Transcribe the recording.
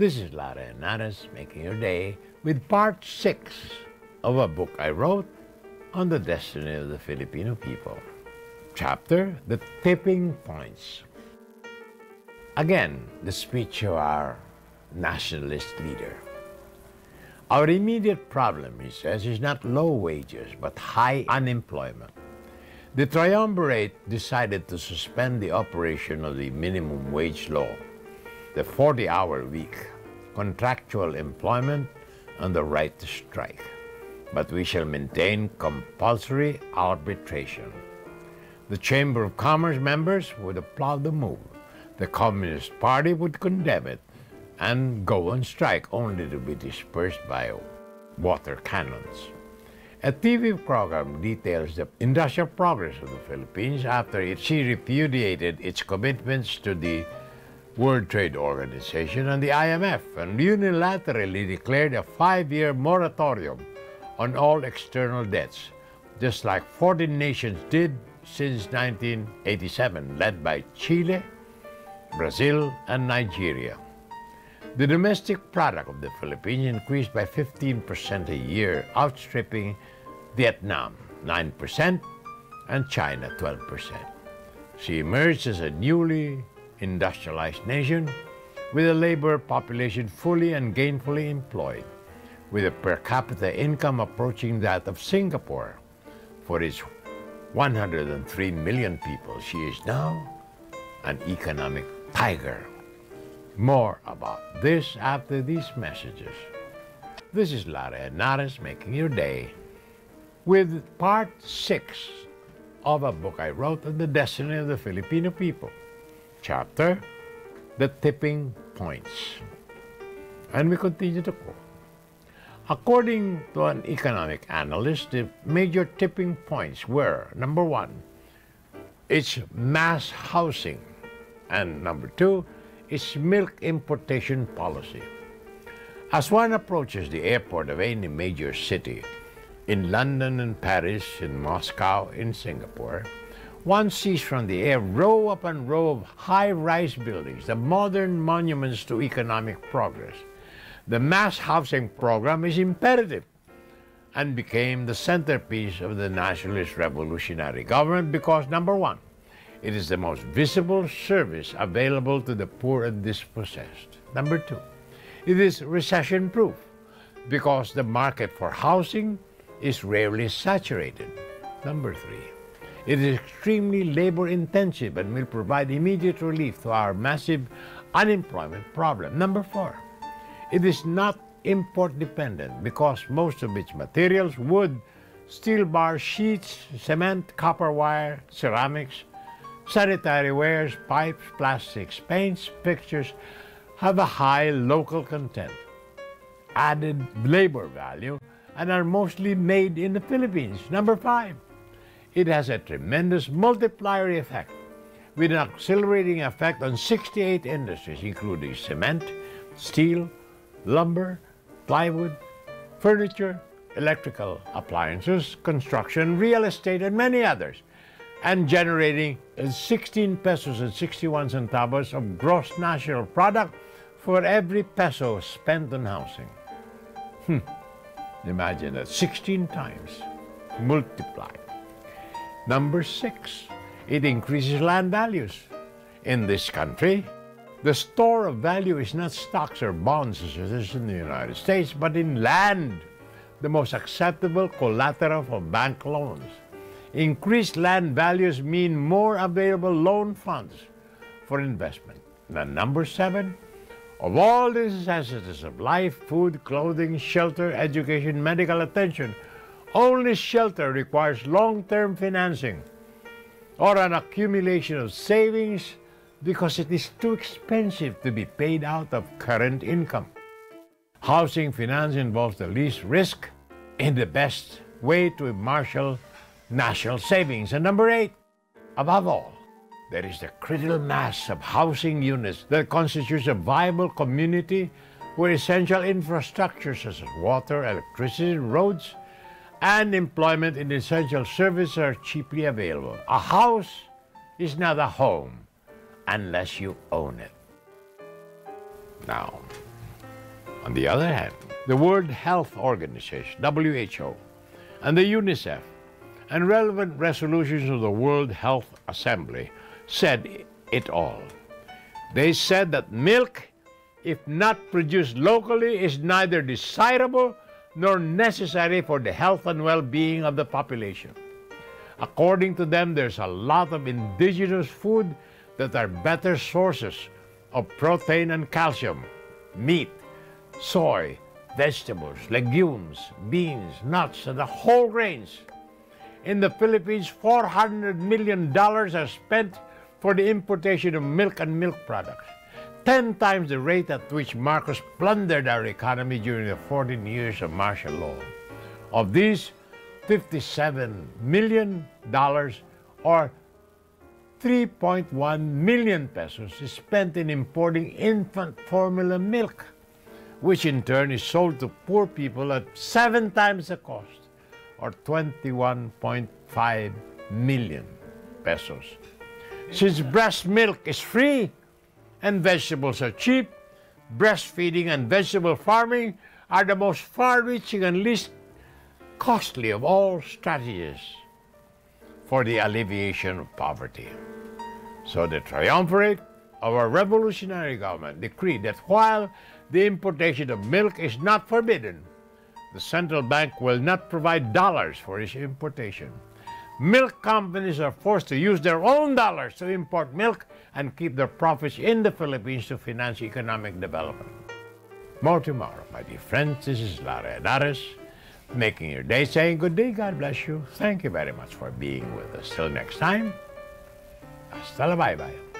This is Lara and Naras making your day with part 6 of a book I wrote on the destiny of the Filipino people. Chapter, The Tipping Points. Again, the speech of our nationalist leader. Our immediate problem, he says, is not low wages, but high unemployment. The triumvirate decided to suspend the operation of the minimum wage law, the 40-hour week, contractual employment, and the right to strike. But we shall maintain compulsory arbitration. The Chamber of Commerce members would applaud the move. The Communist Party would condemn it and go on strike, only to be dispersed by water cannons. A TV program details the industrial progress of the Philippines after she repudiated its commitments to the World Trade Organization and the IMF, and unilaterally declared a 5-year moratorium on all external debts, just like 14 nations did since 1987, led by Chile, Brazil, and Nigeria. The domestic product of the Philippines increased by 15% a year, outstripping Vietnam 9% and China 12%. She emerged as a newly industrialized nation with a labor population fully and gainfully employed, with a per capita income approaching that of Singapore. For its 103 million people, she is now an economic tiger. More about this after these messages. This is Lara and Naras making your day with part 6 of a book I wrote on the destiny of the Filipino people. Chapter, The Tipping Points. And we continue to quote. According to an economic analyst, the major tipping points were, number 1, its mass housing, and number 2, its milk importation policy. As one approaches the airport of any major city, in London and Paris, in Moscow, in Singapore, one sees from the air row upon row of high-rise buildings, the modern monuments to economic progress. The mass housing program is imperative and became the centerpiece of the nationalist revolutionary government because, number 1, it is the most visible service available to the poor and dispossessed. Number 2, it is recession-proof because the market for housing is rarely saturated. Number 3, it is extremely labor-intensive and will provide immediate relief to our massive unemployment problem. Number 4, it is not import-dependent because most of its materials, wood, steel bar, sheets, cement, copper wire, ceramics, sanitary wares, pipes, plastics, paints, pictures, have a high local content, added labor value, and are mostly made in the Philippines. Number 5, it has a tremendous multiplier effect with an accelerating effect on 68 industries, including cement, steel, lumber, plywood, furniture, electrical appliances, construction, real estate, and many others, and generating 16 pesos and 61 centavos of gross national product for every peso spent on housing. Imagine that, 16 times multiplied. Number 6, it increases land values. In this country, the store of value is not stocks or bonds as it is in the United States, but in land, the most acceptable collateral for bank loans. Increased land values mean more available loan funds for investment. And number 7, of all the necessities of life, food, clothing, shelter, education, medical attention, only shelter requires long-term financing or an accumulation of savings because it is too expensive to be paid out of current income. Housing finance involves the least risk in the best way to marshal national savings. And number 8, above all, there is the critical mass of housing units that constitutes a viable community where essential infrastructure such as water, electricity, roads, and employment in essential services are cheaply available. A house is not a home unless you own it. Now, On the other hand, the World Health Organization, WHO, and the UNICEF, and relevant resolutions of the World Health Assembly said it all. They said that milk, if not produced locally, is neither desirable nor necessary for the health and well-being of the population. According to them, there's a lot of indigenous food that are better sources of protein and calcium: meat, soy, vegetables, legumes, beans, nuts, and the whole grains. In the Philippines, $400 million are spent for the importation of milk and milk products, 10 times the rate at which Marcos plundered our economy during the 14 years of martial law. Of these, $57 million, or 3.1 million pesos, is spent in importing infant formula milk, which in turn is sold to poor people at 7 times the cost, or 21.5 million pesos. Since breast milk is free and vegetables are cheap, breastfeeding and vegetable farming are the most far-reaching and least costly of all strategies for the alleviation of poverty. So the triumvirate of our revolutionary government decreed that while the importation of milk is not forbidden, the central bank will not provide dollars for its importation. Milk companies are forced to use their own dollars to import milk and keep their profits in the Philippines to finance economic development. More tomorrow, my dear friends. This is Lara Henares, making your day, saying good day, God bless you. Thank you very much for being with us. Till next time, hasta la bye-bye.